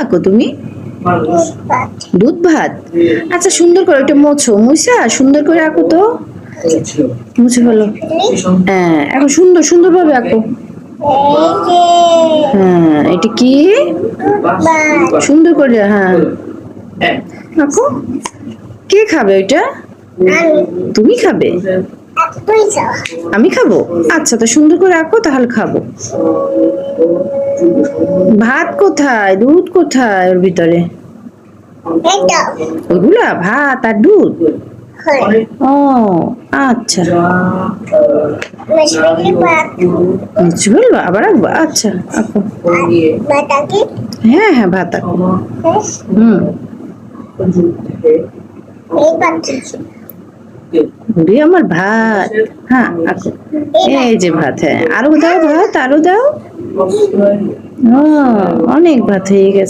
আঁকো তুমি? দুধ ভাত। আচ্ছা সুন্দর করে ওইটা মোছো, মুছা সুন্দর করে আঁকো তো। মুছে ফেলো। হ্যাঁ এখন সুন্দর সুন্দর ভাবে আঁকো। হ্যাঁ এটা কি? সুন্দর করে হ্যাঁ আঁকো। কে খাবে ওইটা? তুমি খাবে? আমি খাবো? আচ্ছা তো সুন্দর করে আঁকো তাহলে খাবো। ভাত কোথায়, দুধ কোথায় ওর ভিতরে? ওইগুলা ভাত আর দুধ? ও আচ্ছা মিষ্টি বলবো আবার আঁকবো। আচ্ছা আঁকো। হ্যাঁ হ্যাঁ ভাত আঁকো। হুম আমার ভাত। হ্যাঁ আঁকো। এই যে ভাত। হ্যাঁ আরো দাও ভাত, আরো দাও। ও অনেক ভাত হয়ে গেছে।